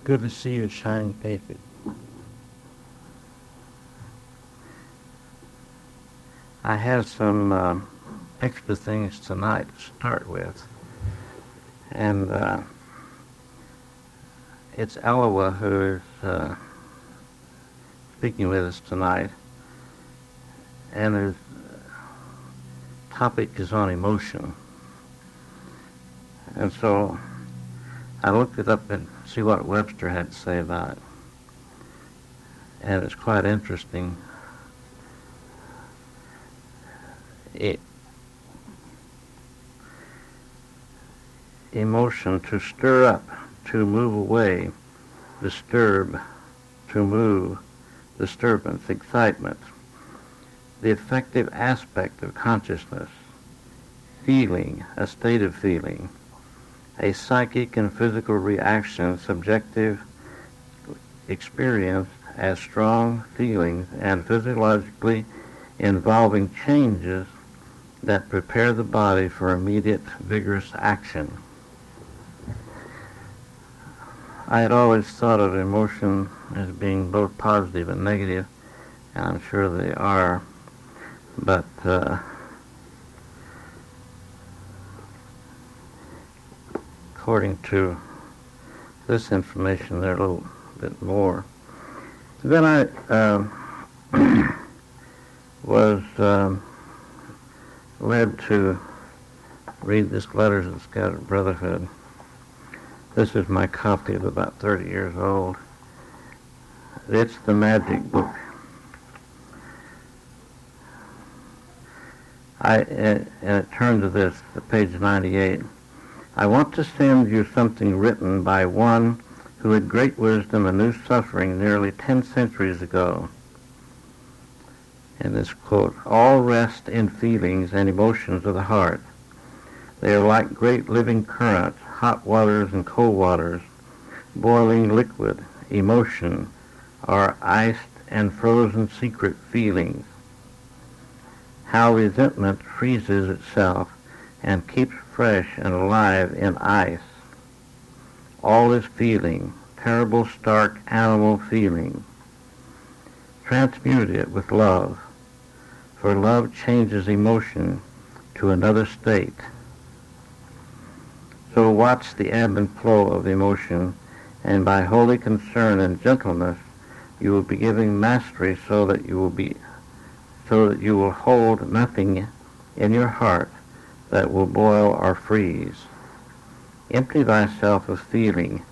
Good to see your shining faces. I have some extra things tonight to start with. And it's Aloha who is speaking with us tonight. And the topic is on emotion. And so I looked it up and see what Webster had to say about it. And it's quite interesting. Emotion, to stir up, to move away, disturb, to move, disturbance, excitement, the affective aspect of consciousness, feeling, a state of feeling, a psychic and physical reaction, subjective experience as strong feelings and physiologically involving changes that prepare the body for immediate vigorous action. I had always thought of emotion as being both positive and negative, and I'm sure they are, but according to this information, they're a little bit more. Then I was led to read this Letters of the Scattered Brotherhood. This is my copy of about 30 years old. It's the magic book. And it turned to this, page 98. I want to send you something written by one who had great wisdom and knew suffering nearly 10 centuries ago. And this quote, all rest in feelings and emotions of the heart. They are like great living currents, hot waters and cold waters, boiling liquid, emotion, are iced and frozen secret feelings. How resentment freezes itself and keeps fresh and alive in ice. All is feeling, terrible, stark, animal feeling. Transmute it with love, for love changes emotion to another state. So watch the ebb and flow of emotion, and by holy concern and gentleness, you will be giving mastery so that you will hold nothing in your heart that will boil or freeze. Empty thyself of feeling,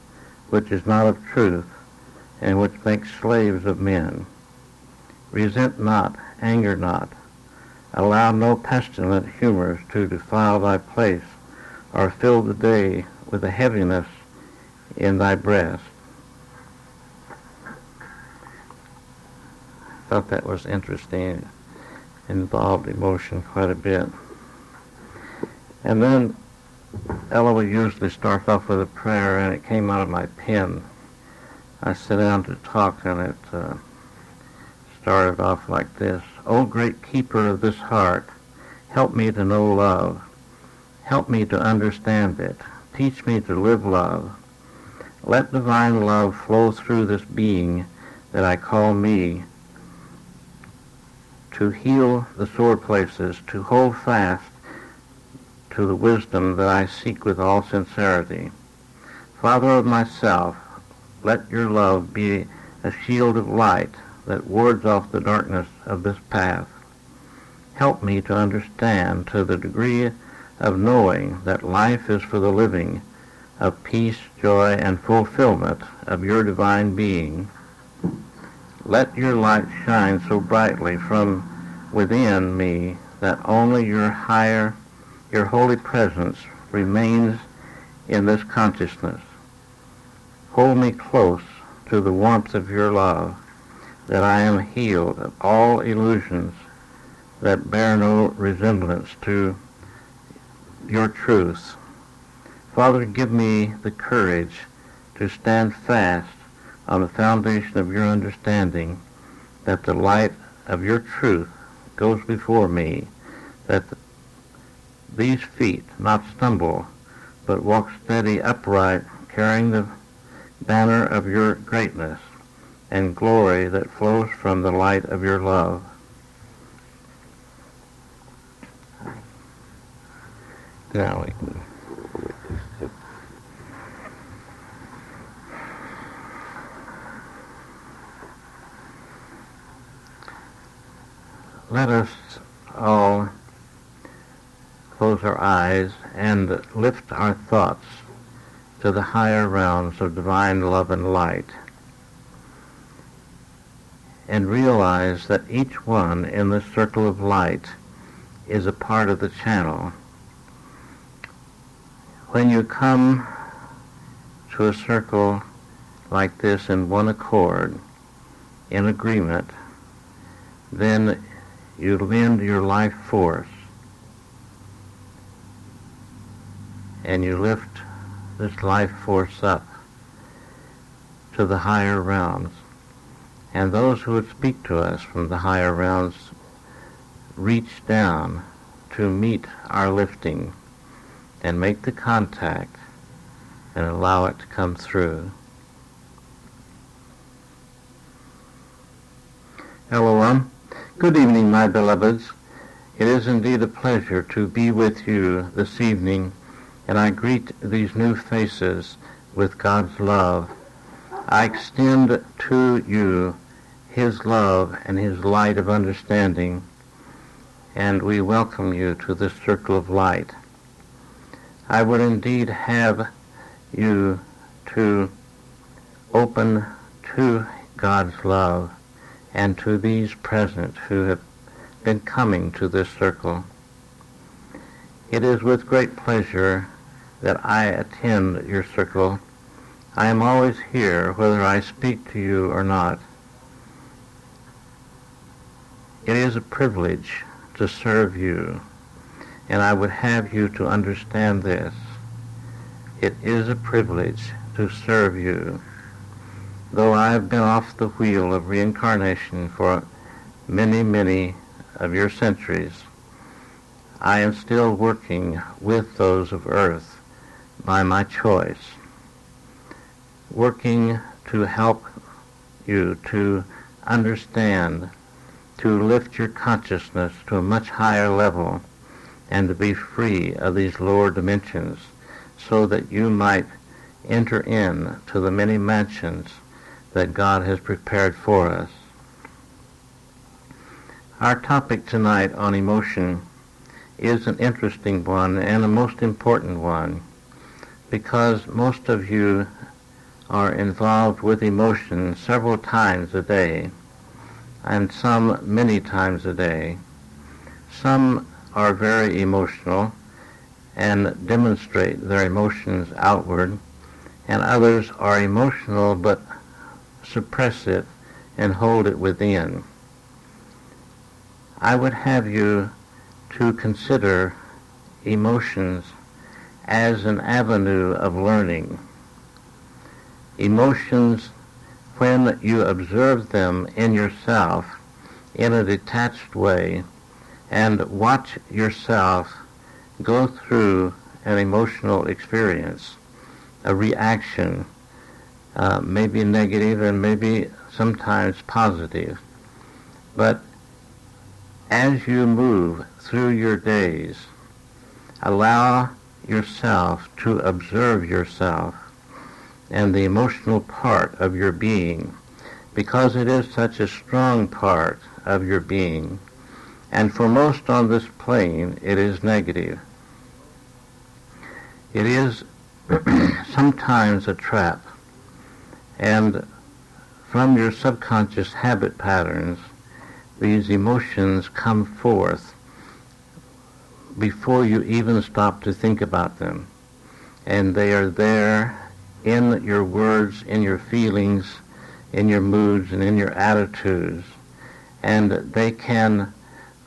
which is not of truth, and which makes slaves of men. Resent not, anger not. Allow no pestilent humors to defile thy place, or fill the day with a heaviness in thy breast. I thought that was interesting. Involved emotion quite a bit. And then Ella usually starts off with a prayer, and it came out of my pen. I sat down to talk, and it started off like this. O great keeper of this heart, help me to know love. Help me to understand it. Teach me to live love. Let divine love flow through this being that I call me, to heal the sore places, to hold fast to the wisdom that I seek with all sincerity. Father of myself, let your love be a shield of light that wards off the darkness of this path. Help me to understand to the degree of knowing that life is for the living, of peace, joy, and fulfillment of your divine being. Let your light shine so brightly from within me that only your holy presence remains in this consciousness. Hold me close to the warmth of your love, that I am healed of all illusions that bear no resemblance to your truth. Father, give me the courage to stand fast on the foundation of your understanding, that the light of your truth goes before me, that these feet not stumble, but walk steady upright, carrying the banner of your greatness, and glory that flows from the light of your love. Now we can... Let us all close our eyes and lift our thoughts to the higher realms of divine love and light, and realize that each one in this circle of light is a part of the channel. When you come to a circle like this in one accord, in agreement, then you lend your life force and you lift this life force up to the higher realms. And those who would speak to us from the higher realms reach down to meet our lifting and make the contact and allow it to come through. Elohim. Good evening, my beloveds. It is indeed a pleasure to be with you this evening, and I greet these new faces with God's love. I extend to you His love and His light of understanding, and we welcome you to this circle of light. I would indeed have you to open to God's love and to these present who have been coming to this circle. It is with great pleasure that I attend your circle. I am always here, whether I speak to you or not. It is a privilege to serve you, and I would have you to understand this. It is a privilege to serve you. Though I have been off the wheel of reincarnation for many, many of your centuries, I am still working with those of earth by my choice, working to help you to understand, to lift your consciousness to a much higher level, and to be free of these lower dimensions, so that you might enter in to the many mansions that God has prepared for us. Our topic tonight on emotion is an interesting one and a most important one, because most of you are involved with emotion several times a day, and some many times a day. Some are very emotional and demonstrate their emotions outward, and others are emotional but suppress it and hold it within. I would have you to consider emotions as an avenue of learning. Emotions, when you observe them in yourself in a detached way and watch yourself go through an emotional experience, a reaction, maybe negative and maybe sometimes positive. But as you move through your days, allow yourself to observe yourself and the emotional part of your being, because it is such a strong part of your being. And for most on this plane, it is negative. It is sometimes a trap. And from your subconscious habit patterns, these emotions come forth before you even stop to think about them. And they are there in your words, in your feelings, in your moods, and in your attitudes. And they can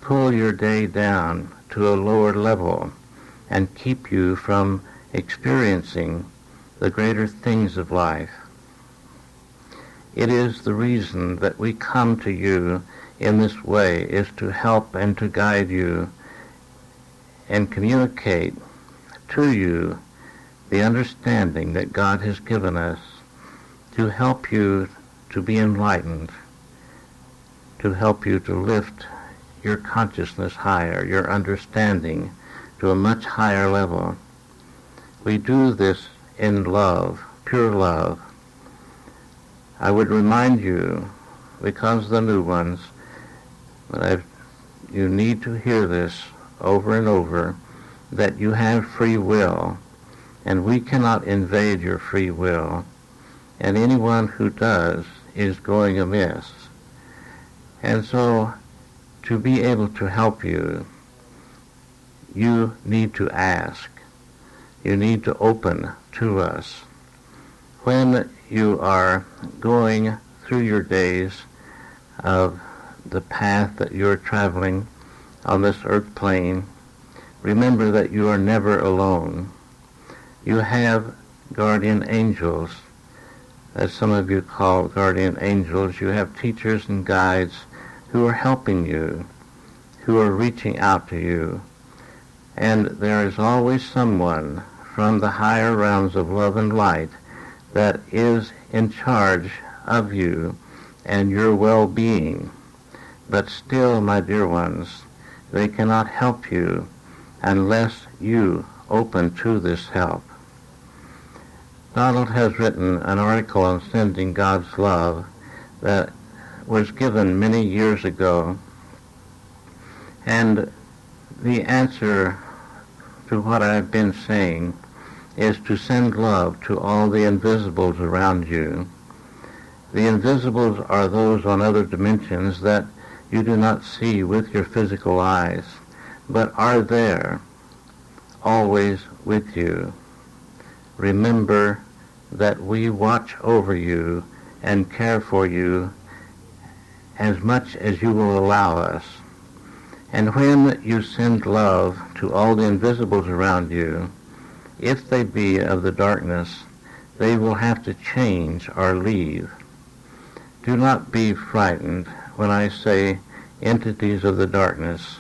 pull your day down to a lower level and keep you from experiencing the greater things of life. It is the reason that we come to you in this way, is to help and to guide you and communicate to you the understanding that God has given us to help you to be enlightened, to help you to lift your consciousness higher, your understanding to a much higher level. We do this in love, pure love. I would remind you, because the new ones, but you need to hear this over and over, that you have free will, and we cannot invade your free will, and anyone who does is going amiss. And so, to be able to help you, you need to ask. You need to open to us. When you are going through your days of the path that you're traveling on this earth plane, remember that you are never alone. You have guardian angels, as some of you call guardian angels. You have teachers and guides who are helping you, who are reaching out to you. And there is always someone from the higher realms of love and light that is in charge of you and your well-being. But still, my dear ones, they cannot help you unless you open to this help. Donald has written an article on sending God's love that was given many years ago, and the answer to what I've been saying is to send love to all the invisibles around you. The invisibles are those on other dimensions that you do not see with your physical eyes, but are there, always with you. Remember that we watch over you and care for you as much as you will allow us. And when you send love to all the invisibles around you, if they be of the darkness, they will have to change or leave. Do not be frightened when I say entities of the darkness.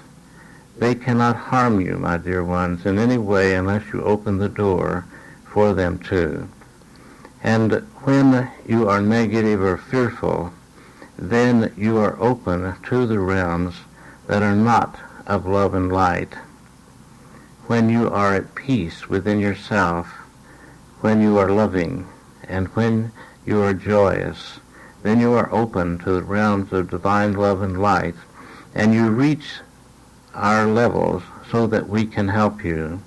They cannot harm you, my dear ones, in any way unless you open the door for them to. And when you are negative or fearful, then you are open to the realms that are not of love and light. When you are at peace within yourself, when you are loving, and when you are joyous, then you are open to the realms of divine love and light, and you reach our levels so that we can help you.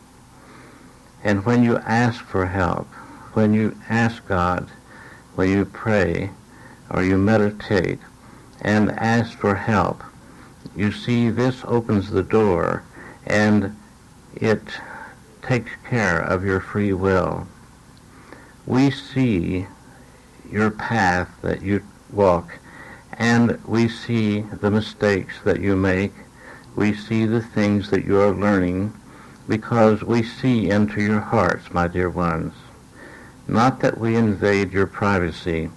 And when you ask for help, when you ask God, when you pray or you meditate and ask for help, you see this opens the door and it takes care of your free will. We see your path that you walk, and we see the mistakes that you make. We see the things that you are learning, because we see into your hearts, my dear ones. Not that we invade your privacy,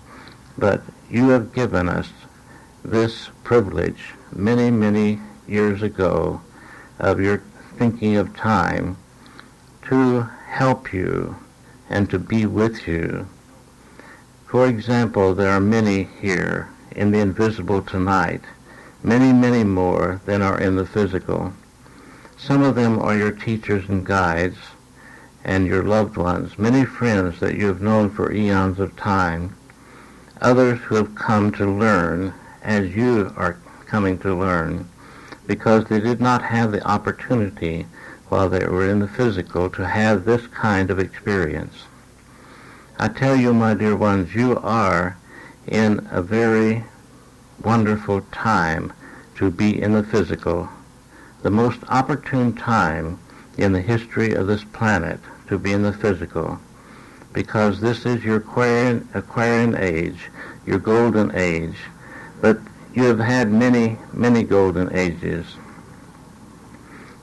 but you have given us this privilege many, many years ago of your thinking of time to help you and to be with you. For example, there are many here in the invisible tonight, many, many more than are in the physical. Some of them are your teachers and guides and your loved ones, many friends that you have known for eons of time, others who have come to learn as you are coming to learn, because they did not have the opportunity while they were in the physical to have this kind of experience. I tell you, my dear ones, you are in a very wonderful time to be in the physical, the most opportune time in the history of this planet to be in the physical, because this is your Aquarian age, your golden age, but you have had many, many golden ages.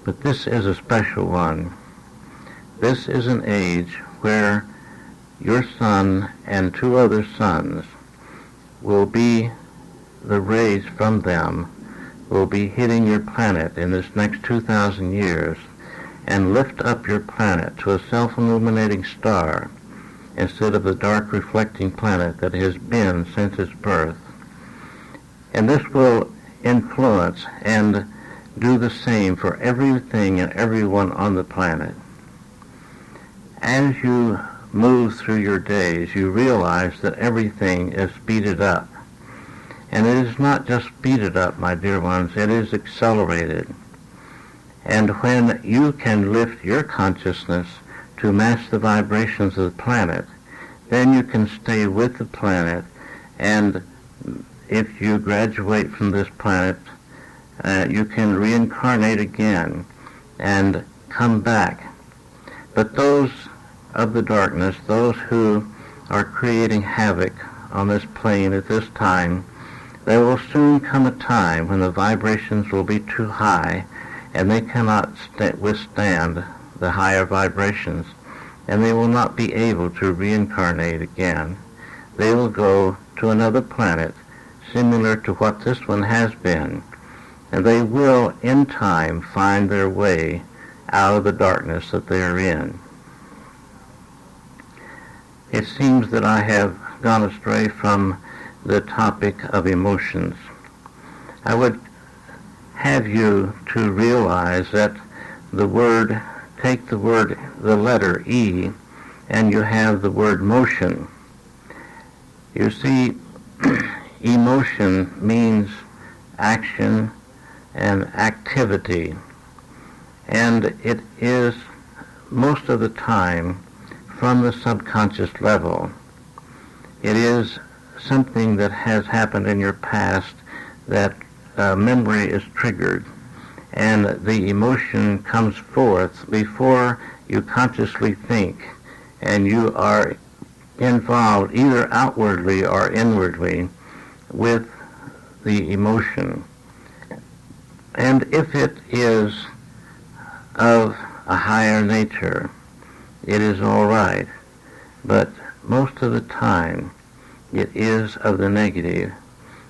But this is a special one. This is an age where your sun and 2 other suns will be, the rays from them will be hitting your planet in this next 2,000 years and lift up your planet to a self-illuminating star instead of the dark reflecting planet that has been since its birth. And this will influence and do the same for everything and everyone on the planet. As you move through your days, you realize that everything is speeded up. And it is not just speeded up, my dear ones, it is accelerated. And when you can lift your consciousness to match the vibrations of the planet, then you can stay with the planet, and if you graduate from this planet, you can reincarnate again and come back. But those of the darkness, those who are creating havoc on this plane at this time, there will soon come a time when the vibrations will be too high and they cannot withstand the higher vibrations, and they will not be able to reincarnate again. They will go to another planet similar to what this one has been, and they will in time find their way out of the darkness that they are in. It seems that I have gone astray from the topic of emotions. I would have you to realize that take the letter E, and you have the word motion. You see, emotion means action and activity, and it is most of the time from the subconscious level. It is something that has happened in your past that memory is triggered, and the emotion comes forth before you consciously think, and you are involved either outwardly or inwardly with the emotion. And if it is of a higher nature, it is all right, but most of the time it is of the negative,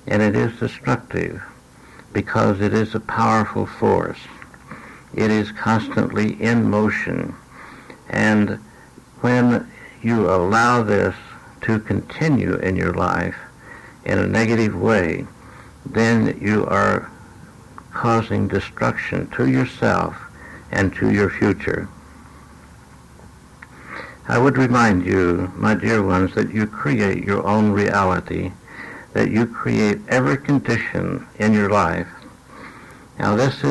and it is destructive because it is a powerful force. It is constantly in motion, and when you allow this to continue in your life in a negative way, then you are causing destruction to yourself and to your future. I would remind you, my dear ones, that you create your own reality, that you create every condition in your life. Now this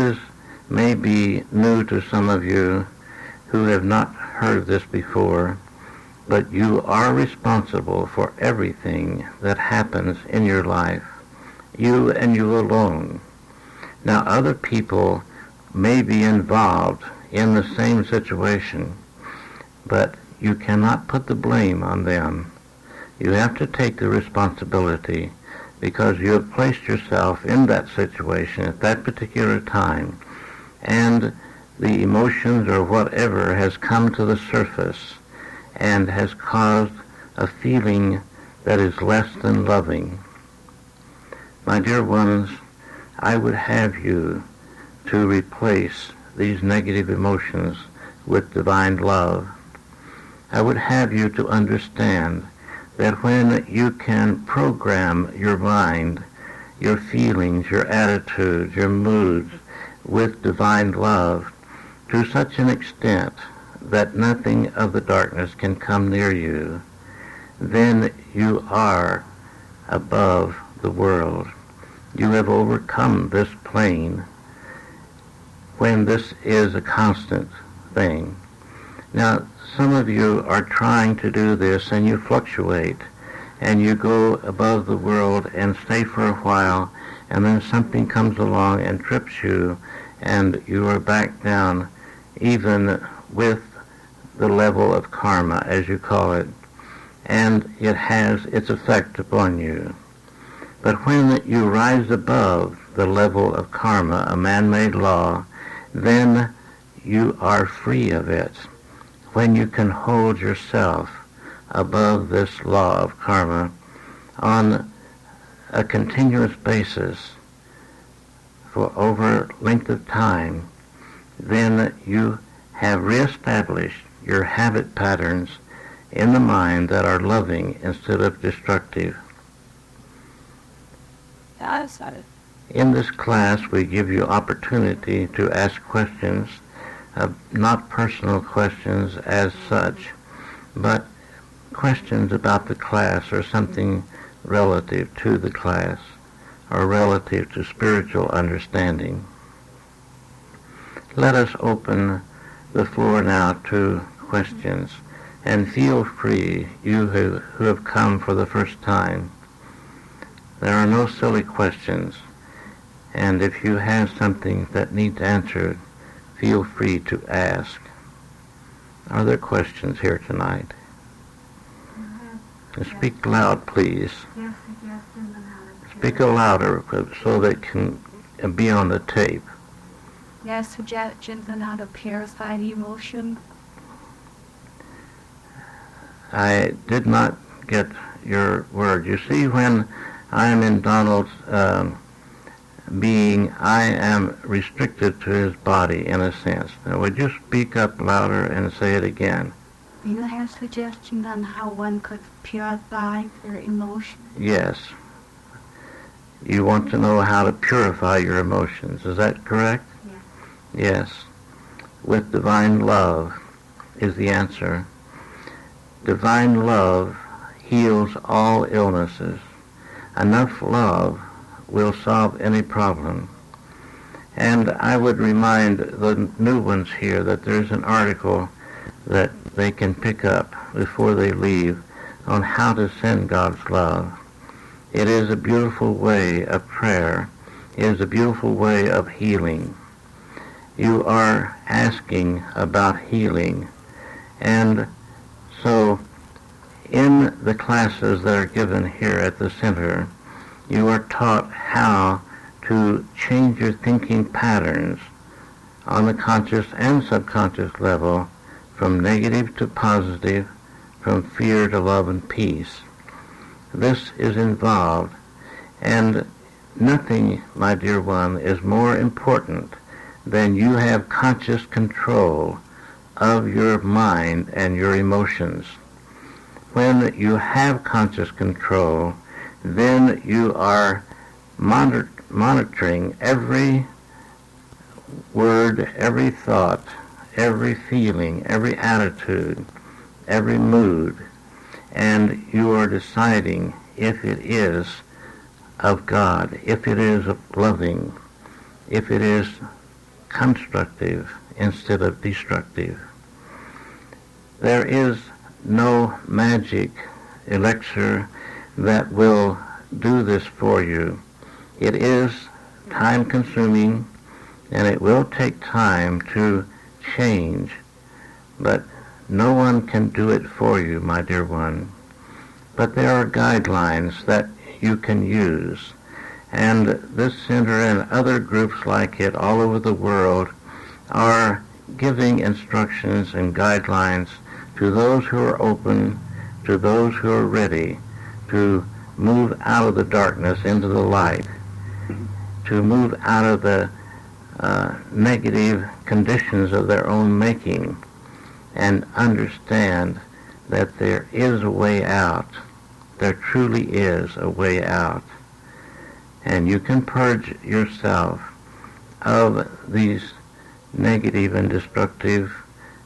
may be new to some of you who have not heard this before, but you are responsible for everything that happens in your life, you and you alone. Now other people may be involved in the same situation, but you cannot put the blame on them. You have to take the responsibility because you have placed yourself in that situation at that particular time, and the emotions or whatever has come to the surface and has caused a feeling that is less than loving. My dear ones, I would have you to replace these negative emotions with divine love. I would have you to understand that when you can program your mind, your feelings, your attitudes, your moods with divine love to such an extent that nothing of the darkness can come near you, then you are above the world. You have overcome this plane when this is a constant thing. Now, some of you are trying to do this, and you fluctuate, and you go above the world and stay for a while, and then something comes along and trips you, and you are back down, even with the level of karma, as you call it, and it has its effect upon you. But when you rise above the level of karma, a man-made law, then you are free of it. When you can hold yourself above this law of karma on a continuous basis for over length of time, then you have reestablished your habit patterns in the mind that are loving instead of destructive. Yes, sir. In this class, we give you opportunity to ask questions, not personal questions as such, but questions about the class or something relative to the class or relative to spiritual understanding. Let us open the floor now to questions, and feel free, you who have come for the first time. There are no silly questions, and if you have something that needs answered, feel free to ask. Are there questions here tonight? Speak loud, please. Speak louder so they can be on the tape. Yes, suggestions on how to purify the emotion. I did not get your word. You see, when I am in Donald's being, I am restricted to his body in a sense. Now, would you speak up louder and say it again? Do you have suggestions on how one could purify their emotion? Yes. You want to know how to purify your emotions. Is that correct? Yes. Yes. With divine love is the answer. Divine love heals all illnesses. Enough love will solve any problem. And I would remind the new ones here that there's an article that they can pick up before they leave on how to send God's love. It is a beautiful way of prayer. It is a beautiful way of healing. You are asking about healing. And so in the classes that are given here at the center, you are taught how to change your thinking patterns on the conscious and subconscious level from negative to positive, from fear to love and peace. This is involved, and nothing, my dear one, is more important than you have conscious control of your mind and your emotions. When you have conscious control, then you are monitoring every word, every thought, every feeling, every attitude, every mood, and you are deciding if it is of God, if it is loving, if it is constructive instead of destructive. There is no magic elixir that will do this for you. It is time-consuming, and it will take time to change, but no one can do it for you, my dear one. But there are guidelines that you can use, and this center and other groups like it all over the world are giving instructions and guidelines to those who are open, to those who are ready to move out of the darkness into the light, to move out of the negative conditions of their own making, and understand that there is a way out. There truly is a way out. And you can purge yourself of these negative and destructive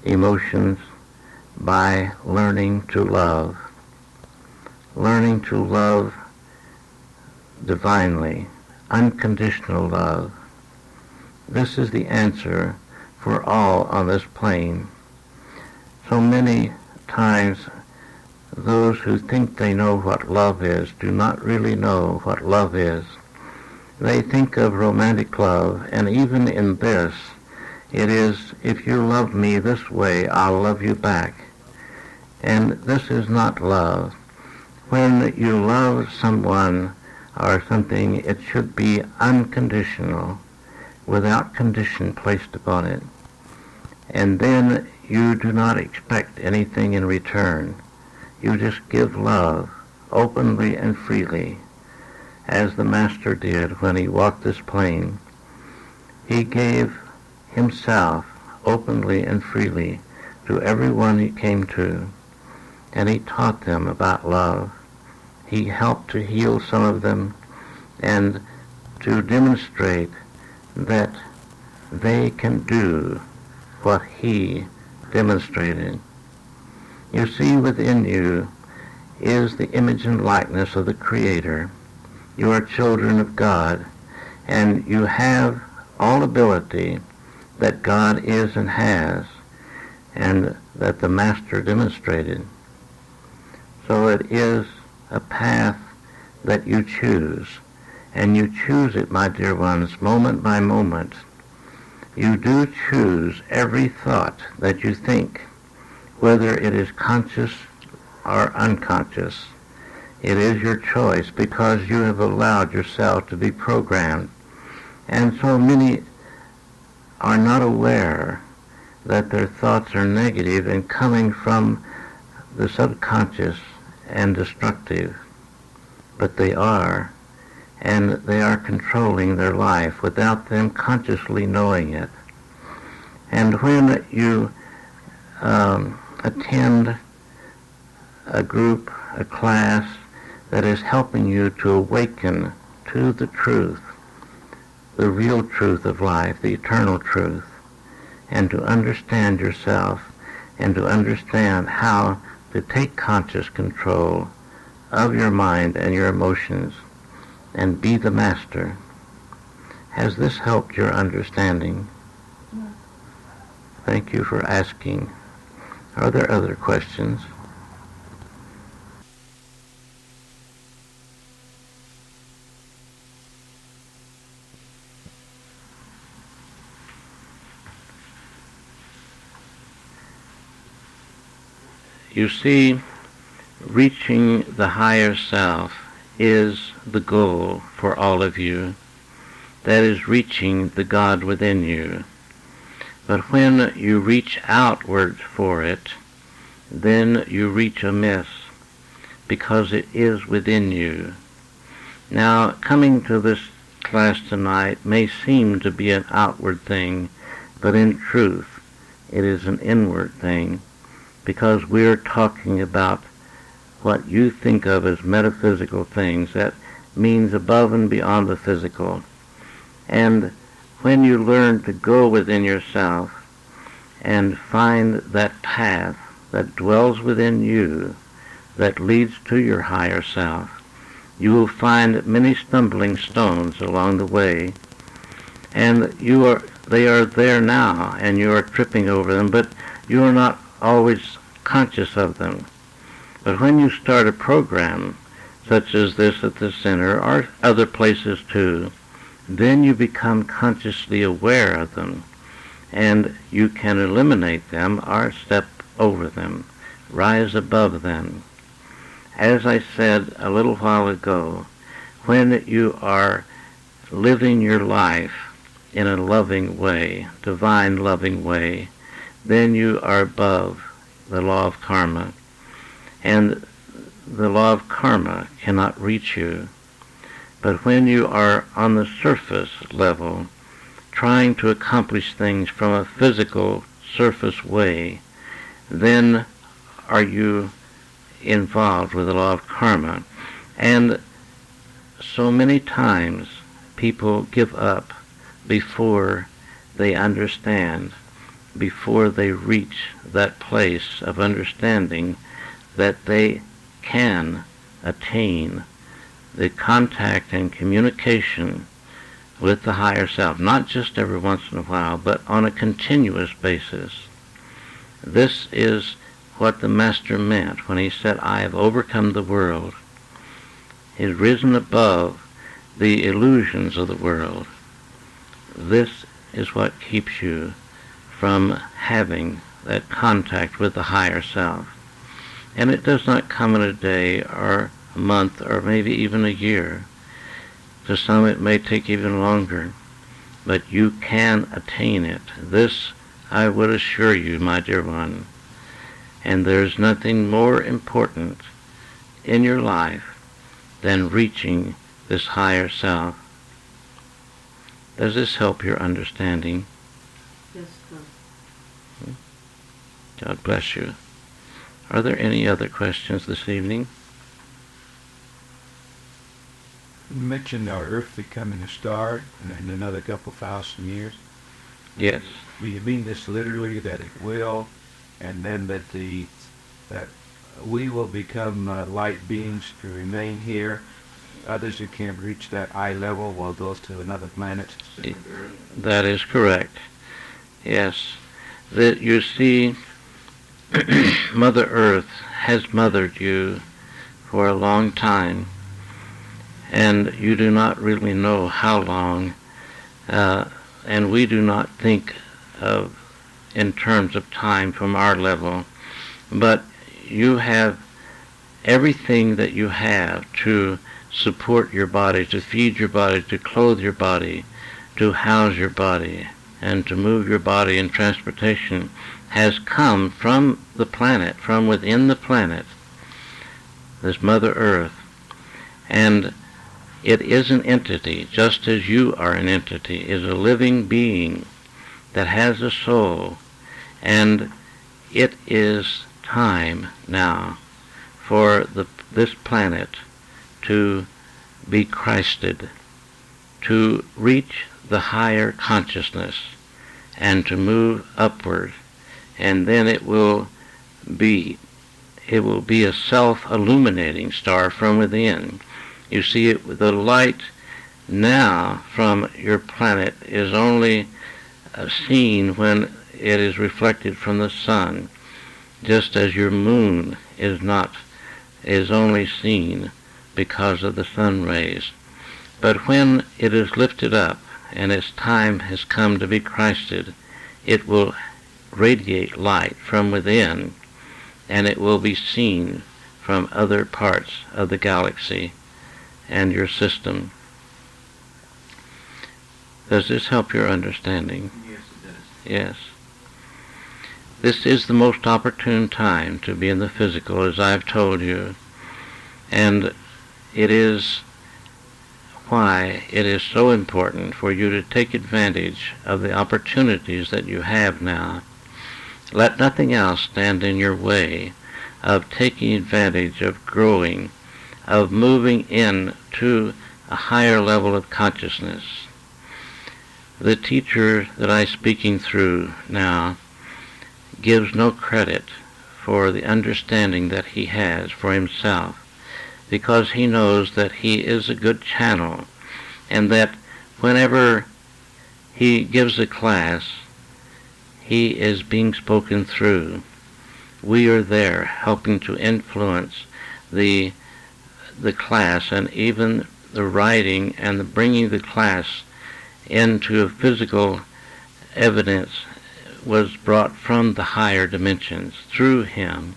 emotions by learning to love. Learning to love divinely, unconditional love. This is the answer for all on this plane. So many times those who think they know what love is do not really know what love is. They think of romantic love, and even in this, it is, if you love me this way, I'll love you back. And this is not love. When you love someone or something, it should be unconditional, without condition placed upon it. And then you do not expect anything in return. You just give love openly and freely, as the Master did when he walked this plane. He gave himself openly and freely to everyone he came to. and he taught them about love. He helped to heal some of them and to demonstrate that they can do what he demonstrated. You see, within you is the image and likeness of the Creator. You are children of God, and you have all ability that God is and has, and that the Master demonstrated. So it is a path that you choose, and you choose it, my dear ones, moment by moment. You do choose every thought that you think, whether it is conscious or unconscious. It is your choice because you have allowed yourself to be programmed. And so many are not aware that their thoughts are negative and coming from the subconscious and destructive. But they are, and they are controlling their life without them consciously knowing it. And when you attend a group, a class that is helping you to awaken to the truth, the real truth of life, the eternal truth, and to understand yourself and to understand how to take conscious control of your mind and your emotions and be the master. Has this helped your understanding? Yes. Thank you for asking. Are there other questions? You see, reaching the higher self is the goal for all of you. That is reaching the God within you. But when you reach outward for it, then you reach amiss, because it is within you. Now, coming to this class tonight may seem to be an outward thing, but in truth, it is an inward thing, because we're talking about what you think of as metaphysical things. That means above and beyond the physical. And when you learn to go within yourself and find that path that dwells within you, that leads to your higher self, you will find many stumbling stones along the way, and they are there now, and you are tripping over them, but you are not always conscious of them. But when you start a program such as this at the center, or other places too, then you become consciously aware of them, and you can eliminate them or step over them, rise above them. As I said a little while ago, when you are living your life in a loving way, divine loving way, then you are above the law of karma, and the law of karma cannot reach you. But when you are on the surface level, trying to accomplish things from a physical surface way, then are you involved with the law of karma. And so many times people give up before they understand, before they reach that place of understanding that they can attain the contact and communication with the higher self, not just every once in a while, but on a continuous basis. This is what the Master meant when he said, I have overcome the world. He has risen above the illusions of the world. This is what keeps you from having that contact with the higher self. And it does not come in a day or a month or maybe even a year. To some it may take even longer, but you can attain it. This I would assure you, my dear one. And there's nothing more important in your life than reaching this higher self. Does this help your understanding? Yes, sir. God bless you. Are there any other questions this evening? You mentioned our Earth becoming a star in another couple thousand years. Yes. Do you mean this literally, that it will, and then that we will become light beings to remain here? Others who can't reach that eye level will go to another planet. That is correct. Yes. That you see, Mother Earth has mothered you for a long time, and you do not really know how long, and we do not think of in terms of time from our level, but you have everything that you have to support your body, to feed your body, to clothe your body, to house your body, and to move your body in transportation has come from the planet, from within the planet, this Mother Earth. And it is an entity, just as you are an entity, is a living being that has a soul, and it is time now for this planet to be Christed, to reach the higher consciousness, and to move upward, and then it will be a self-illuminating star from within. You see, the light now from your planet is only seen when it is reflected from the sun, just as your moon is only seen because of the sun rays. But when it is lifted up and its time has come to be Christed, it will radiate light from within, and it will be seen from other parts of the galaxy and your system. Does this help your understanding? Yes, it does. Yes. This is the most opportune time to be in the physical, as I've told you, and it is why it is so important for you to take advantage of the opportunities that you have now. Let nothing else stand in your way of taking advantage of growing, of moving into a higher level of consciousness. The teacher that I'm speaking through now gives no credit for the understanding that he has for himself, because he knows that he is a good channel, and that whenever he gives a class, he is being spoken through. We are there helping to influence the class, and even the writing and the bringing the class into a physical evidence was brought from the higher dimensions through him.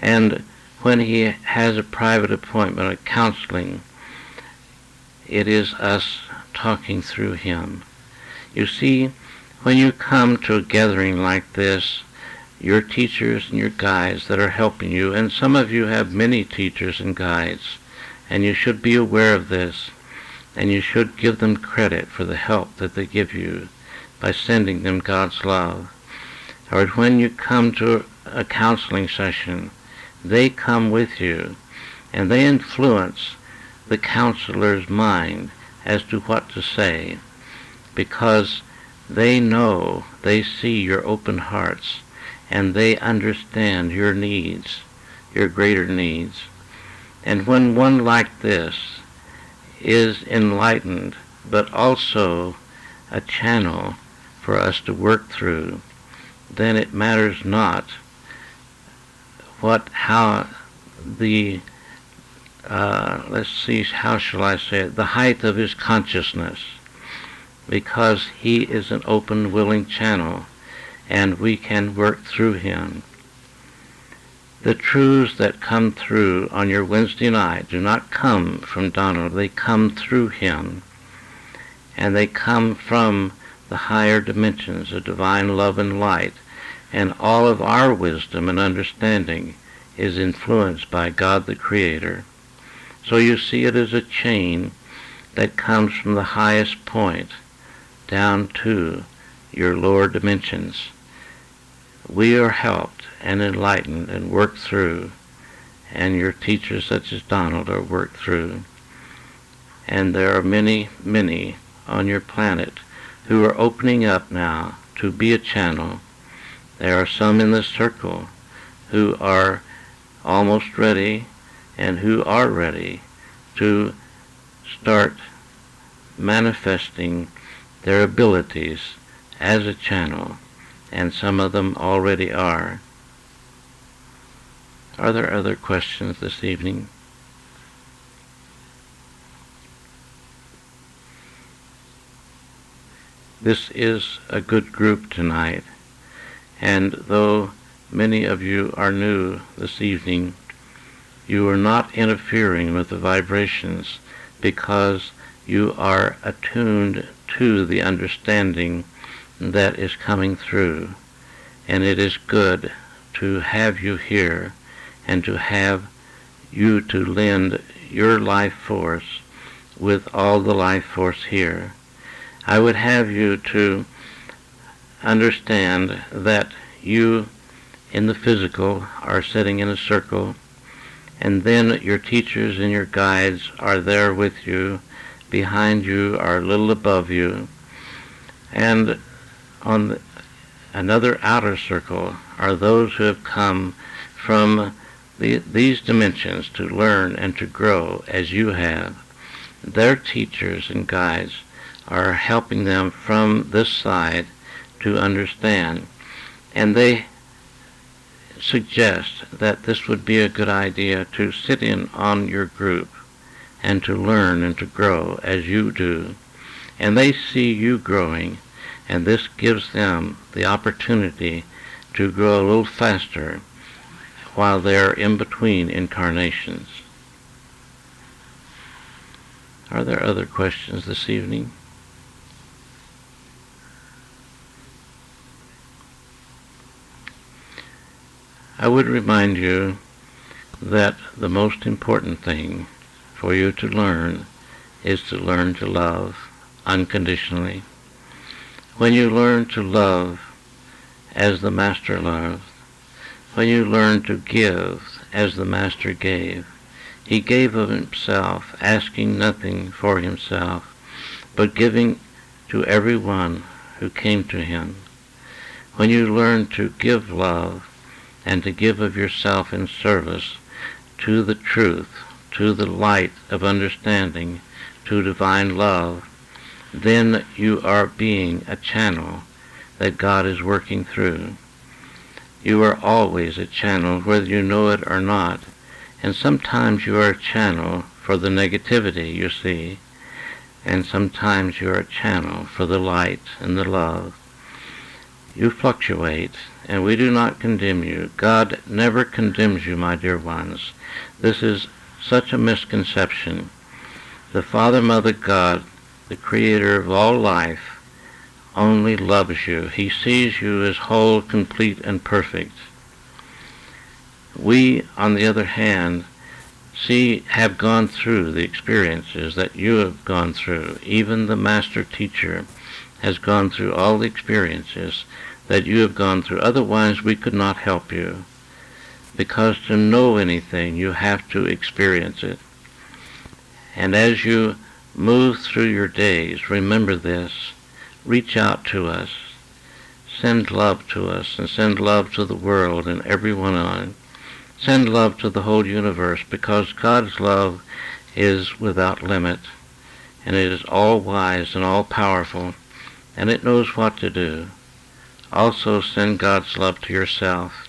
And when he has a private appointment, a counseling, it is us talking through him. You see, when you come to a gathering like this, your teachers and your guides that are helping you, and some of you have many teachers and guides, and you should be aware of this, and you should give them credit for the help that they give you by sending them God's love. Or when you come to a counseling session, they come with you, and they influence the counselor's mind as to what to say, because they know, they see your open hearts, and they understand your needs, your greater needs. And when one like this is enlightened, but also a channel for us to work through, then it matters not how the, how shall I say it, the height of his consciousness, because he is an open, willing channel, and we can work through him. The truths that come through on your Wednesday night do not come from Donald, they come through him, and they come from the higher dimensions of divine love and light, and all of our wisdom and understanding is influenced by God the Creator. So you see it as a chain that comes from the highest point down to your lower dimensions. we are helped and enlightened and worked through, and your teachers such as Donald are worked through. And there are many, many on your planet who are opening up now to be a channel. There are some in this circle who are almost ready and who are ready to start manifesting their abilities as a channel, and some of them already are. Are there other questions this evening? This is a good group tonight, and though many of you are new this evening, you are not interfering with the vibrations because you are attuned to the understanding that is coming through, and it is good to have you here and to have you to lend your life force with all the life force here. I would have you to understand that you in the physical are sitting in a circle, and then your teachers and your guides are there with you, behind you or a little above you, and on another outer circle are those who have come from these dimensions to learn and to grow as you have. Their teachers and guides are helping them from this side to understand, and they suggest that this would be a good idea to sit in on your group and to learn and to grow as you do. And they see you growing, and this gives them the opportunity to grow a little faster while they're in between incarnations. Are there other questions this evening? I would remind you that the most important thing for you to learn is to learn to love unconditionally. When you learn to love as the Master loved, when you learn to give as the Master gave, he gave of himself, asking nothing for himself, but giving to everyone who came to him. When you learn to give love and to give of yourself in service to the truth, to the light of understanding, to divine love, then you are being a channel that God is working through. You are always a channel, whether you know it or not, and sometimes you are a channel for the negativity you see, and sometimes you are a channel for the light and the love. You fluctuate, and we do not condemn you. God never condemns you, my dear ones. This is such a misconception. The Father, Mother, God, the Creator of all life, only loves you. He sees you as whole, complete, and perfect. We, on the other hand, have gone through the experiences that you have gone through. Even the Master Teacher has gone through all the experiences that you have gone through. Otherwise, we could not help you. Because to know anything, you have to experience it. And as you move through your days, remember this. Reach out to us. Send love to us, and send love to the world and everyone on it. Send love to the whole universe, because God's love is without limit, and it is all-wise and all-powerful, and it knows what to do. Also send God's love to yourself,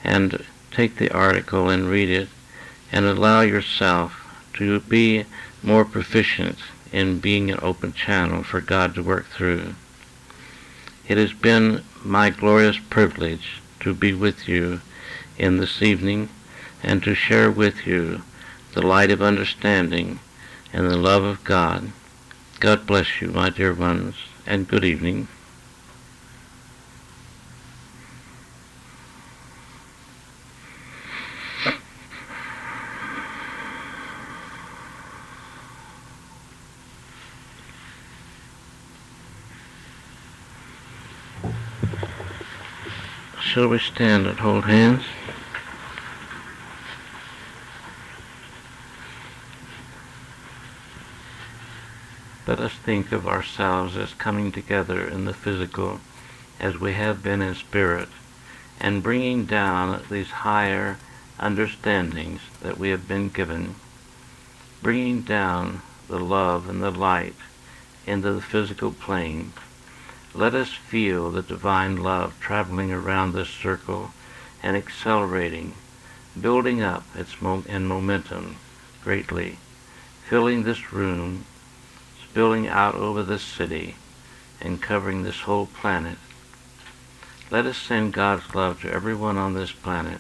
and take the article and read it, and allow yourself to be more proficient in being an open channel for God to work through. It has been my glorious privilege to be with you in this evening and to share with you the light of understanding and the love of God. God bless you, my dear ones, and good evening. shall we stand and hold hands? Let us think of ourselves as coming together in the physical as we have been in spirit, and bringing down these higher understandings that we have been given, bringing down the love and the light into the physical plane. Let us feel the divine love traveling around this circle and accelerating, building up its momentum greatly, filling this room, spilling out over this city, and covering this whole planet. Let us send God's love to everyone on this planet,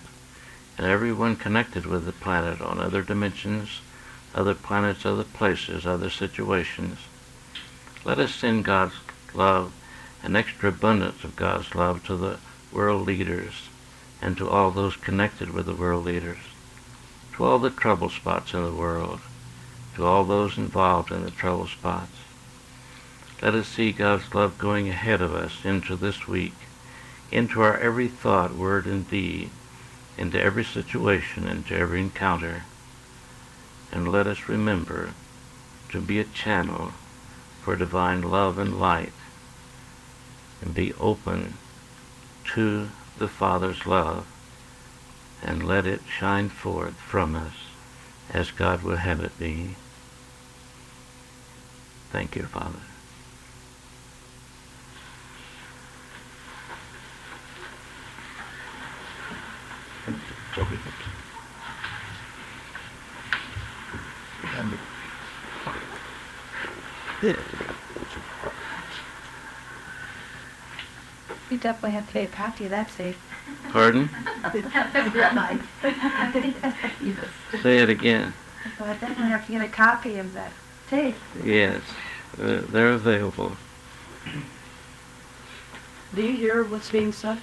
and everyone connected with the planet on other dimensions, other planets, other places, other situations. Let us send God's love, an extra abundance of God's love, to the world leaders and to all those connected with the world leaders, to all the trouble spots in the world, to all those involved in the trouble spots. Let us see God's love going ahead of us into this week, into our every thought, word, and deed, into every situation, into every encounter. And let us remember to be a channel for divine love and light, and be open to the Father's love, and let it shine forth from us as God will have it be. Thank you, Father. You definitely have to get a copy of that safe. Pardon? Say it again. So I definitely have to get a copy of that tape. Yes, they're available. Do you hear what's being said?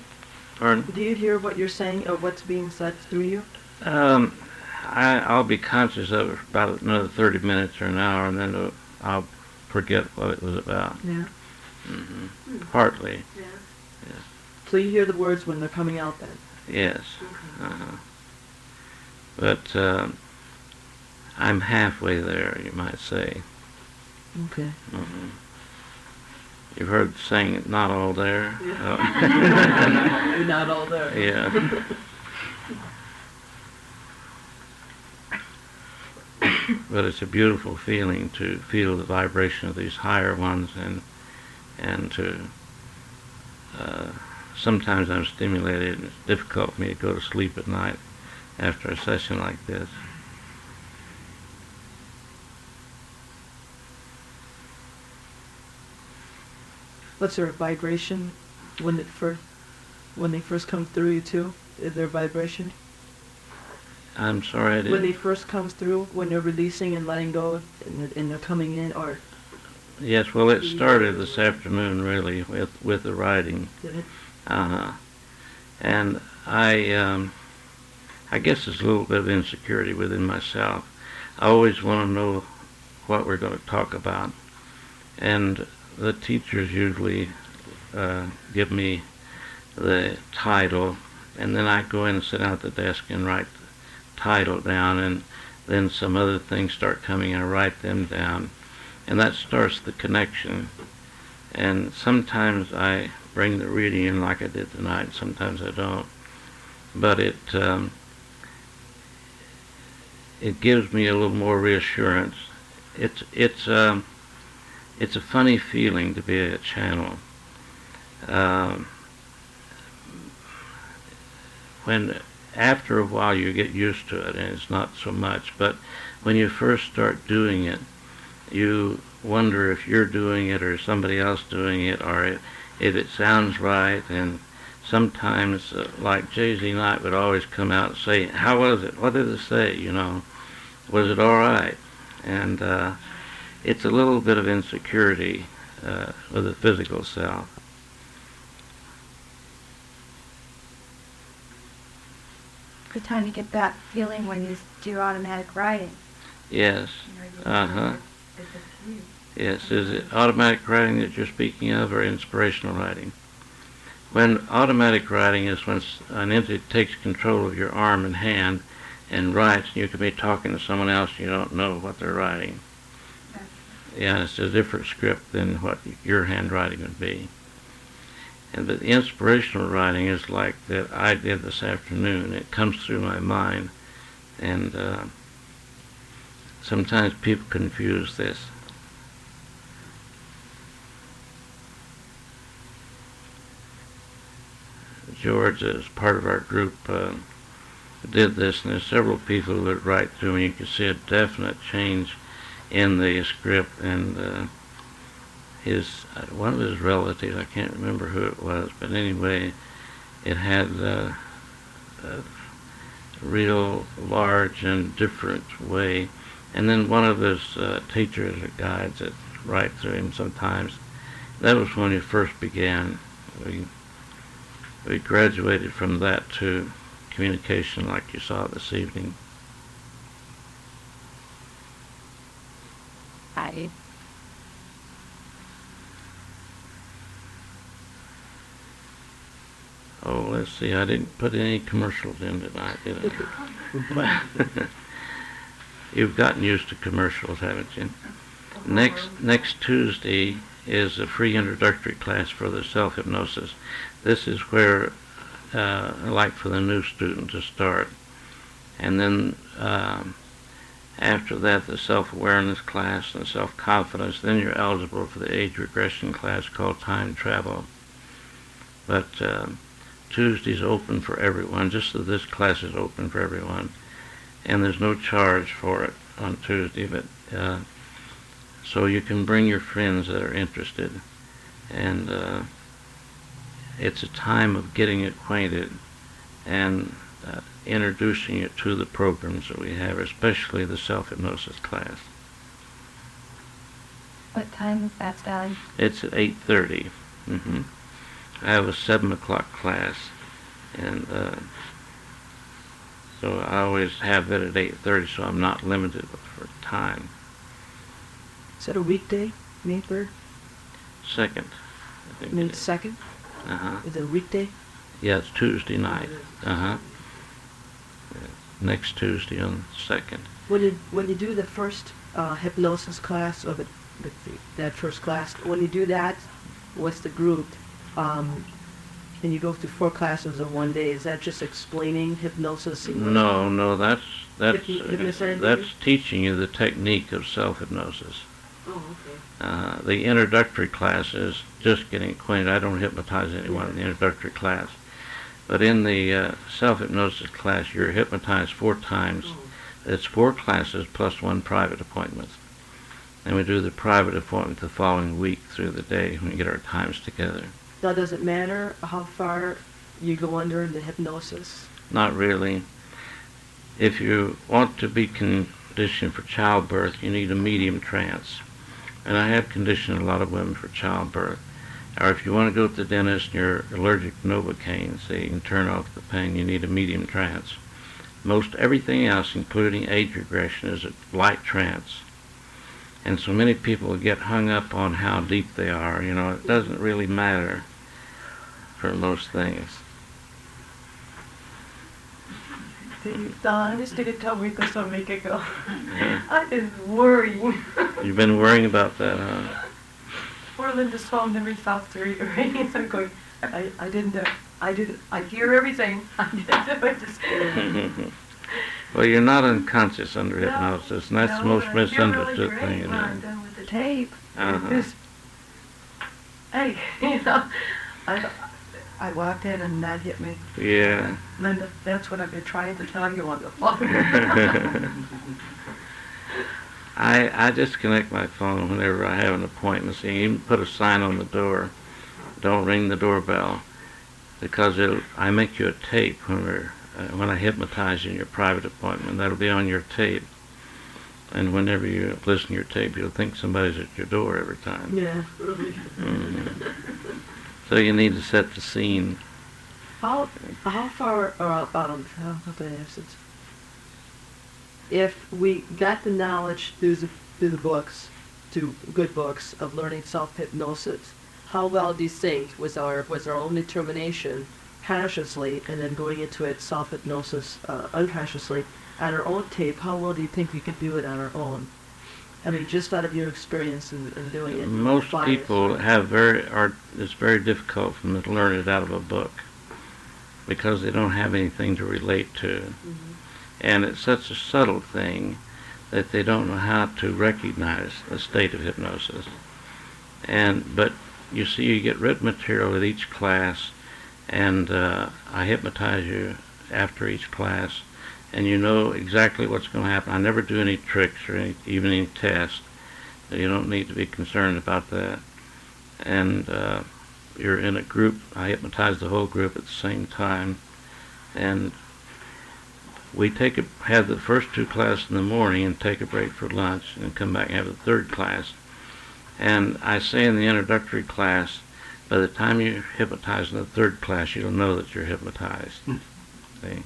Pardon? Do you hear what you're saying or what's being said through you? I'll be conscious of it for about another 30 minutes or an hour, and then I'll forget what it was about. Yeah. Mm-hmm. Partly. Yeah. Yes. So you hear the words when they're coming out then? Yes. Uh-huh. But I'm halfway there, you might say. Okay. Mm-hmm. You've heard the saying, not all there? Yeah. You're not all there. Yeah. But it's a beautiful feeling to feel the vibration of these higher ones, and to sometimes I'm stimulated, and it's difficult for me to go to sleep at night after a session like this. What's there a vibration when they first come through you too? Is there a vibration? I'm sorry, I didn't. When they first come through, when they're releasing and letting go, and they're coming in, or Yes, well, it started this afternoon, really, with the writing. did it? And I guess there's a little bit of insecurity within myself. I always want to know what we're going to talk about. And the teachers usually give me the title, and then I go in and sit down at the desk and write the title down, and then some other things start coming, I write them down, and that starts the connection. And sometimes I bring the reading in like I did tonight, sometimes I don't. But it gives me a little more reassurance. It's a funny feeling to be a channel. When after a while you get used to it, and it's not so much, but when you first start doing it, you wonder if you're doing it or somebody else doing it, or if it sounds right. And sometimes, like Jay-Z Knight would always come out and say, how was it? What did it say? You know, was it all right? And it's a little bit of insecurity with the physical self. Good time to get that feeling when you do automatic writing. Yes. Uh-huh. Yes. Is it automatic writing that you're speaking of, or inspirational writing? When automatic writing is when an entity takes control of your arm and hand and writes, and you could be talking to someone else, you don't know what they're writing. Yeah, it's a different script than what your handwriting would be. And the inspirational writing is like that I did this afternoon. It comes through my mind, and sometimes people confuse this. George, as part of our group, did this, and there's several people who would write through, and you can see a definite change in the script. And one of his relatives, I can't remember who it was, but anyway, it had a real large and different way. And then one of his teachers or guides that write through him sometimes, that was when he first began. We graduated from that to communication like you saw this evening. Hi. Oh, let's see, I didn't put any commercials in tonight, did I? You've gotten used to commercials, haven't you? Next Tuesday is a free introductory class for the self-hypnosis. This is where I like for the new student to start. And then after that, the self-awareness class and self-confidence. Then you're eligible for the age regression class called time travel. But Tuesday's open for everyone, just as this class is open for everyone. And there's no charge for it on Tuesday, but so you can bring your friends that are interested. And it's a time of getting acquainted and introducing you to the programs that we have, especially the self-hypnosis class. What time is that, Sally? It's at 8:30. I have a 7 o'clock class, and so I always have that at 8:30, so I'm not limited for time. Is that a weekday, May 3rd? Second, I think. May 2nd? Is it a weekday? Yeah, it's Tuesday night. Next Tuesday on the 2nd. When you do the first hypnosis class, or that first class, when you do that, what's the group? And you go through 4 classes in one day. Is that just explaining hypnosis? No, that's Hypnosis? teaching you the technique of self-hypnosis. Oh, okay. The introductory class is just getting acquainted. I don't hypnotize anyone in the introductory class. But in the self-hypnosis class, you're hypnotized 4 times. It's 4 classes plus 1 private appointment. And we do the private appointment the following week through the day when we get our times together. Now, does it matter how far you go under the hypnosis? Not really. If you want to be conditioned for childbirth, you need a medium trance. And I have conditioned a lot of women for childbirth. Or if you want to go to the dentist and you're allergic to Novocaine, so you can turn off the pain, you need a medium trance. Most everything else, including age regression, is a light trance. And so many people get hung up on how deep they are. You know, it doesn't really matter for most things. Don just didn't tell me this a week ago. I is worrying. You've been worrying about that, huh? Poor Linda's phone never stops ringing. I'm going, I hear everything. I just. Well, you're not unconscious under hypnosis, and that's the most I feel misunderstood really thing. great when I'm done with the tape. Uh-huh. Hey, I walked in and that hit me. Yeah. Linda, that's what I've been trying to tell you on the phone. I disconnect my phone whenever I have an appointment. So you even put a sign on the door, don't ring the doorbell, because I make you a tape when I hypnotize you in your private appointment. That'll be on your tape. And whenever you listen to your tape, you'll think somebody's at your door every time. Yeah. So you need to set the scene. How far are about if we got the knowledge through the books, through good books of learning self-hypnosis, how well do you think was our own determination consciously, and then going into it self-hypnosis unconsciously on our own tape, how well do you think we could do it on our own? I mean, just out of your experience in doing it. Most people it's very difficult for them to learn it out of a book because they don't have anything to relate to. Mm-hmm. And it's such a subtle thing that they don't know how to recognize the state of hypnosis. But you see, you get written material with each class, and I hypnotize you after each class, and you know exactly what's going to happen. I never do any tricks or even any tests. You don't need to be concerned about that. And you're in a group. I hypnotize the whole group at the same time, and we have the first 2 classes in the morning and take a break for lunch and come back and have the 3rd class. And I say in the introductory class, by the time you hypnotize in the 3rd class, you'll know that you're hypnotized. See?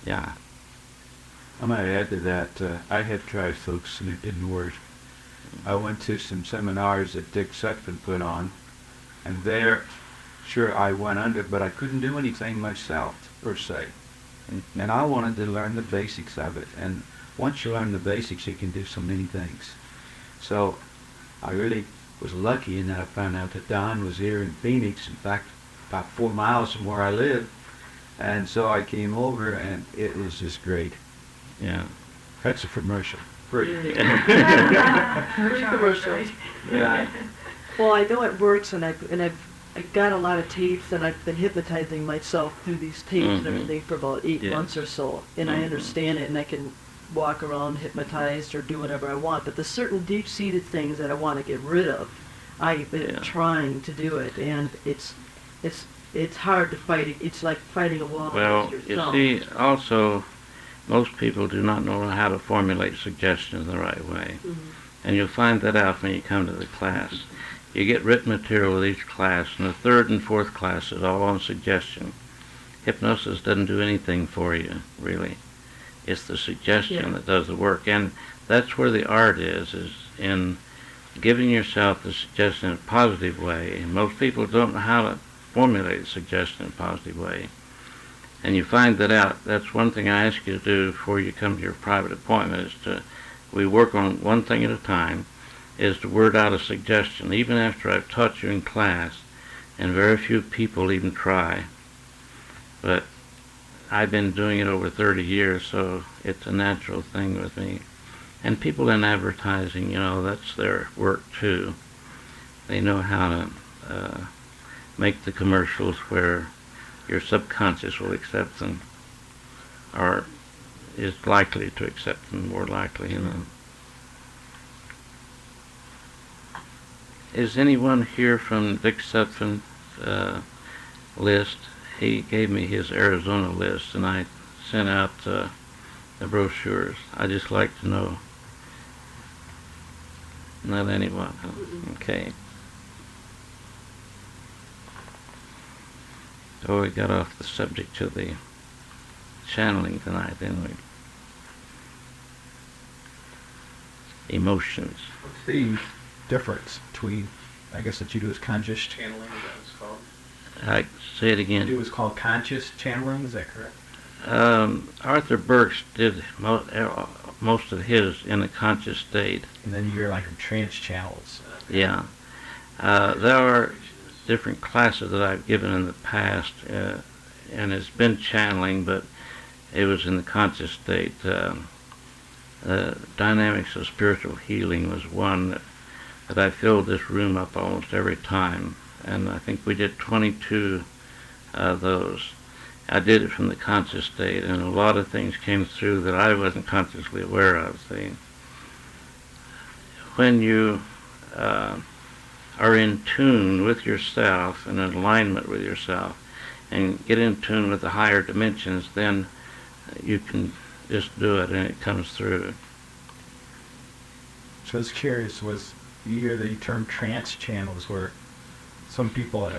Yeah. I might add to that, I have tried, folks, and it didn't work. I went to some seminars that Dick Sutphin put on, and there, sure, I went under, but I couldn't do anything myself, per se. And I wanted to learn the basics of it. And once you learn the basics, you can do so many things. So I really was lucky in that I found out that Don was here in Phoenix, in fact, about 4 miles from where I live. And so I came over, and it was just great. Yeah. That's a commercial. Free. Free commercials. Yeah. Well, I know it works, and I've got a lot of tapes, and I've been hypnotizing myself through these tapes and everything for about 8 months or so, and I understand it, and I can walk around hypnotized or do whatever I want. But the certain deep-seated things that I want to get rid of, I've been trying to do it, and it's hard to fight it. It's like fighting a wall Well, against you yourself. see, also, most people do not know how to formulate suggestions the right way. And you'll find that out when you come to the class. You get written material with each class, and the 3rd and 4th class is all on suggestion. Hypnosis doesn't do anything for you, really. It's the suggestion that does the work. And that's where the art is in giving yourself the suggestion in a positive way. And most people don't know how to formulate a suggestion in a positive way. And you find that out. That's one thing I ask you to do before you come to your private appointment, we work on one thing at a time, is to word out a suggestion, even after I've taught you in class, and very few people even try. But I've been doing it over 30 years, so it's a natural thing with me. And people in advertising, that's their work too. They know how to make the commercials where your subconscious will accept them, or is likely to accept them, more likely, Is anyone here from Dick Sutphin's list? He gave me his Arizona list, and I sent out the brochures. I just like to know. Not anyone. Okay. So we got off the subject to the channeling tonight, didn't we? Emotions. What's the difference between, I guess that you do is conscious channeling, is that what it's called? Say it again. You do is called conscious channeling, is that correct? Arthur Burks did most of his in a conscious state. And then you're like trance channels. Yeah. There are different classes that I've given in the past, and it's been channeling, but it was in the conscious state. Dynamics of spiritual healing was one that I filled this room up almost every time, and I think we did 22 of those. I did it from the conscious state, and a lot of things came through that I wasn't consciously aware of. See, when you are in tune with yourself and in alignment with yourself, and get in tune with the higher dimensions, then you can just do it, and it comes through. So I was curious, you hear the term trance channels, where some people are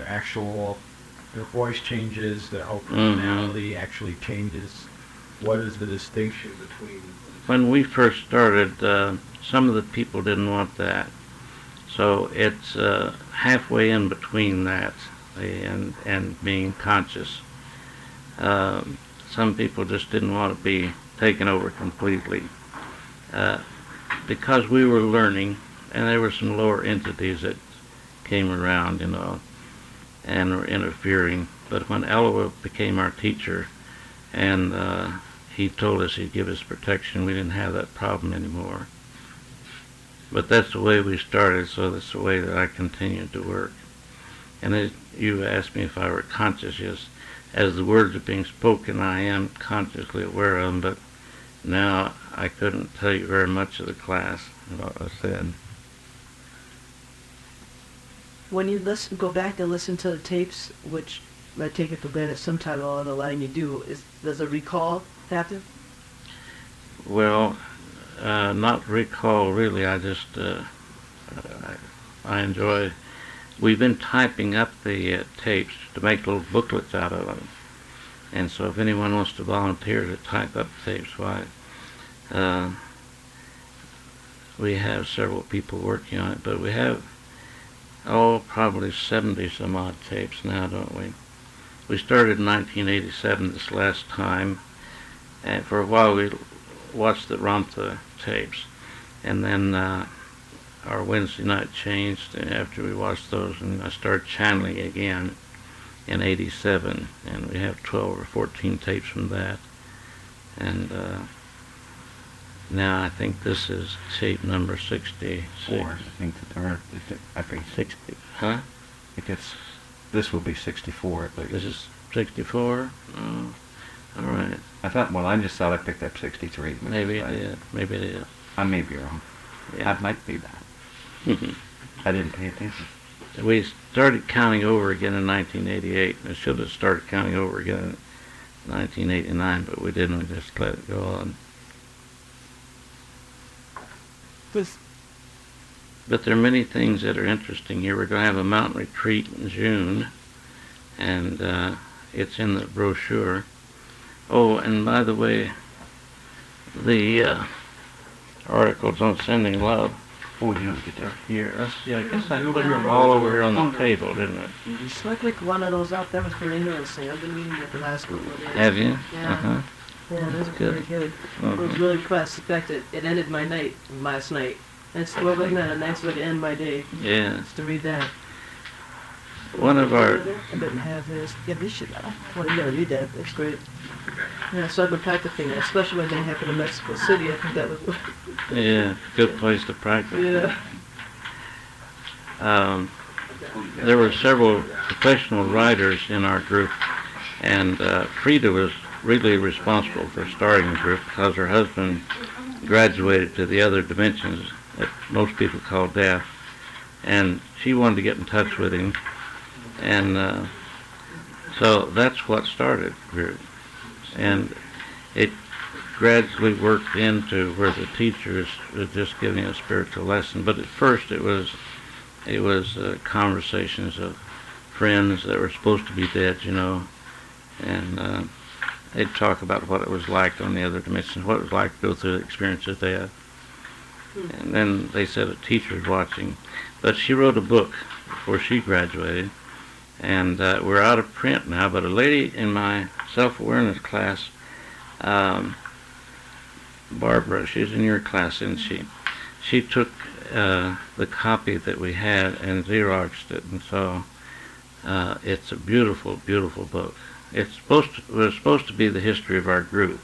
their voice changes, their whole personality actually changes. What is the distinction between? When we first started, some of the people didn't want that. So it's halfway in between that and being conscious. Some people just didn't want to be taken over completely. Because we were learning, and there were some lower entities that came around, and were interfering. But when Eloah became our teacher, and he told us he'd give us protection, we didn't have that problem anymore. But that's the way we started, so that's the way that I continued to work. And you asked me if I were conscious. Yes, as the words are being spoken, I am consciously aware of them, but now I couldn't tell you very much of the class, what was said. When you go back and listen to the tapes, which I take it for granted sometime or other letting you do, does a recall happen? Well, not recall really. I just I enjoy. We've been typing up the tapes to make little booklets out of them, and so if anyone wants to volunteer to type up tapes, why? We have several people working on it, but we have probably 70 some odd tapes now, don't we? We started in 1987 this last time, and for a while we watched the Ramtha tapes, and then our Wednesday night changed after we watched those, and I started channeling again in 87, and we have 12 or 14 tapes from that, and now I think this is tape number 66. I think 60. Huh? This will be 64 at least. This is 64? Oh, all right. I just thought I picked up 63. Maybe it did. Maybe it is. I may be wrong. Yeah. That might be that. I didn't pay attention. We started counting over again in 1988. I should have started counting over again in 1989, but we didn't. We just let it go on. But there are many things that are interesting here. We're going to have a mountain retreat in June, and it's in the brochure. Oh, and by the way, the articles on sending love. Oh, you don't get that. Here, I guess I put them all over here on the table, didn't I? It's like one of those out there was very interesting. I've been reading it the last couple of days. Have you? Yeah. Uh-huh. Yeah, that's Good. very good. It was really impressed. In fact, it ended my night last night. And it's well, wasn't that a nice way to end my day? Yeah. Just to read that. One of our... I didn't have this. Yeah, this should. Well, you gotta read that. That's great. Yeah, so I've been practicing that, especially when they happen in Mexico City. I think that was. Yeah, good place to practice. Yeah. There were several professional writers in our group, and Frida was really responsible for starting the group because her husband graduated to the other dimensions that most people call death, and she wanted to get in touch with him, and so that's what started the group, and it gradually worked into where the teachers was just giving a spiritual lesson. But at first it was conversations of friends that were supposed to be dead, and they'd talk about what it was like on the other dimensions, what it was like to go through the experience of death. And then they said a teacher was watching. But she wrote a book before she graduated, and we're out of print now, but a lady in my self-awareness class, Barbara, she's in your class, isn't she? She took the copy that we had and Xeroxed it, and so it's a beautiful, beautiful book. It was supposed to be the history of our group,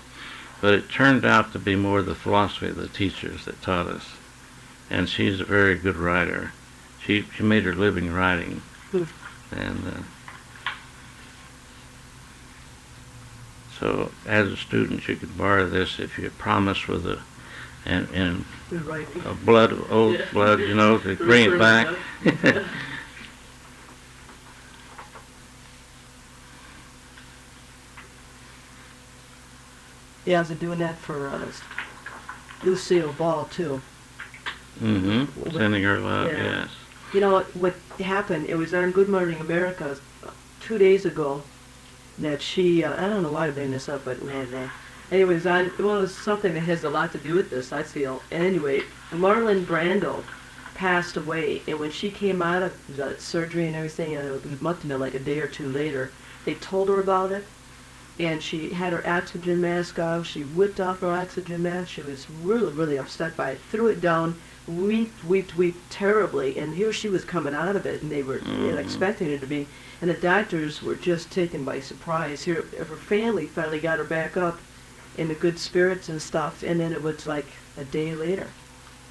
but it turned out to be more the philosophy of the teachers that taught us. And she's a very good writer. She made her living writing, and so as a student you could borrow this if you promise with a old blood, to bring it back. Yeah, I was doing that for Lucille Ball too. Mm-hmm. Sending her love, Yeah. yes. You know what happened? It was on Good Morning America 2 days ago that she. I don't know why I bring this up, but anyways, it was something that has a lot to do with this. I feel. And anyway, Marlon Brando passed away. And when she came out of the surgery and everything, and it must have been like a day or two later, they told her about it. And she had her oxygen mask off. She whipped off her oxygen mask. She was really, really upset by it. Threw it down, wept terribly. And here she was coming out of it, and they were expecting her to be. And the doctors were just taken by surprise. Here, her family finally got her back up in the good spirits and stuff. And then it was like a day later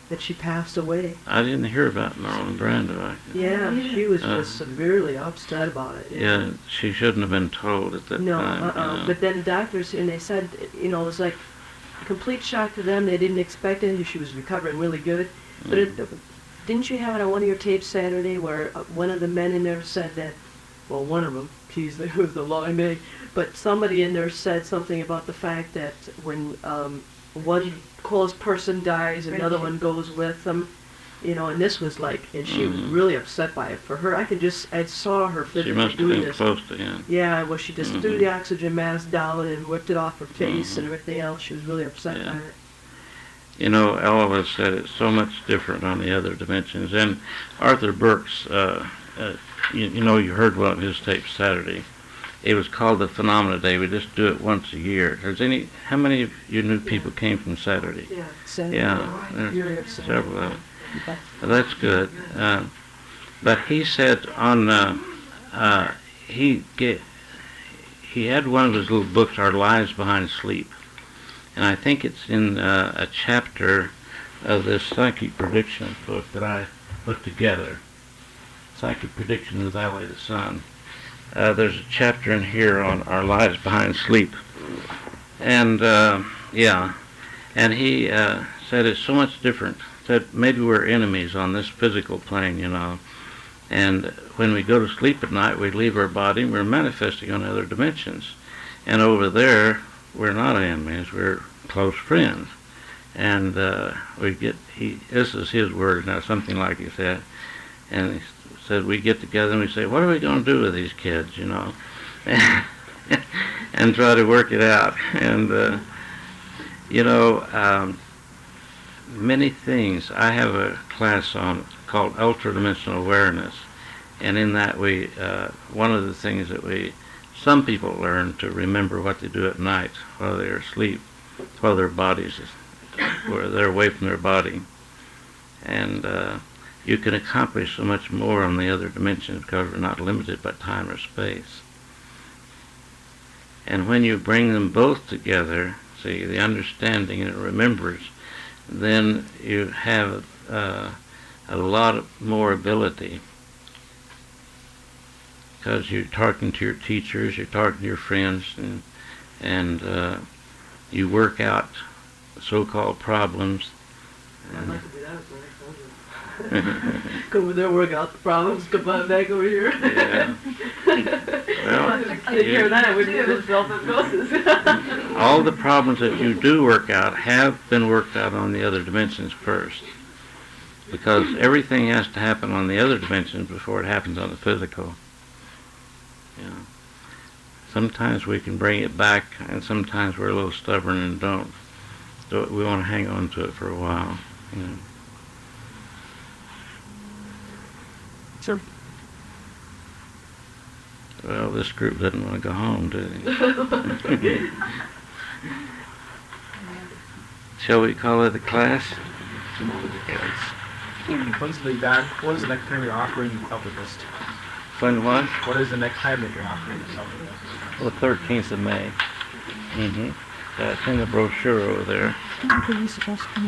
that she passed away. I didn't hear about Marilyn Brando. Yeah, she was just severely upset about it. Yeah, she shouldn't have been told at that time. No, but then the doctors, and they said, it was like a complete shock to them. They didn't expect it. She was recovering really good. But didn't you have it on one of your tapes Saturday where one of the men in there said that, well, one of them, geez, it was the lie me, but somebody in there said something about the fact that when one close person dies, another one goes with them, and this was like, and she was really upset by it. For her, I saw her She physically must have doing been this. close to him. Yeah, well, she just threw the oxygen mask down and whipped it off her face and everything else. She was really upset by it. Elvis said it's so much different on the other dimensions. And Arthur Burke's, you heard one of his tapes Saturday. It was called the Phenomena Day. We just do it once a year. How many of you new people came from Saturday? Yeah, Saturday. Yeah, there's several of them. Okay. Well, that's good. But he said he had one of his little books, Our Lives Behind Sleep. And I think it's in a chapter of this psychic prediction book that I put together. Psychic Prediction of the Valley of the Sun. There's a chapter in here on Our Lives Behind Sleep. And, and he said it's so much different. Said maybe we're enemies on this physical plane, And when we go to sleep at night, we leave our body and we're manifesting on other dimensions. And over there, we're not enemies, we're close friends. And this is his word now, something like he said. And he said, we get together and we say, what are we going to do with these kids, and try to work it out. And, many things. I have a class called Ultra-Dimensional Awareness. And in that one of the things that some people learn to remember what they do at night while they're asleep, while their bodies, where they're away from their body. And you can accomplish so much more on the other dimensions because we're not limited by time or space. And when you bring them both together, see, the understanding and remembrance, then you have a lot more ability. Because you're talking to your teachers, you're talking to your friends, and you work out so-called problems. I'd like to do that with my children. Go over there, work out the problems, come back over here. Yeah. Well, Take care of that, we do this self-hypnosis. all the problems that you do work out have been worked out on the other dimensions first. Because everything has to happen on the other dimensions before it happens on the physical. Yeah. Sometimes we can bring it back, and sometimes we're a little stubborn and don't. So we want to hang on to it for a while. Sure. Well, this group doesn't want to go home, do they? Shall we call it a class? What is the next time you're offering Alchemist? When what? What is the next time that you're offering Alchemist? Well, the 13th of May. Mm-hmm. It's in the brochure over there. Okay, you're supposed to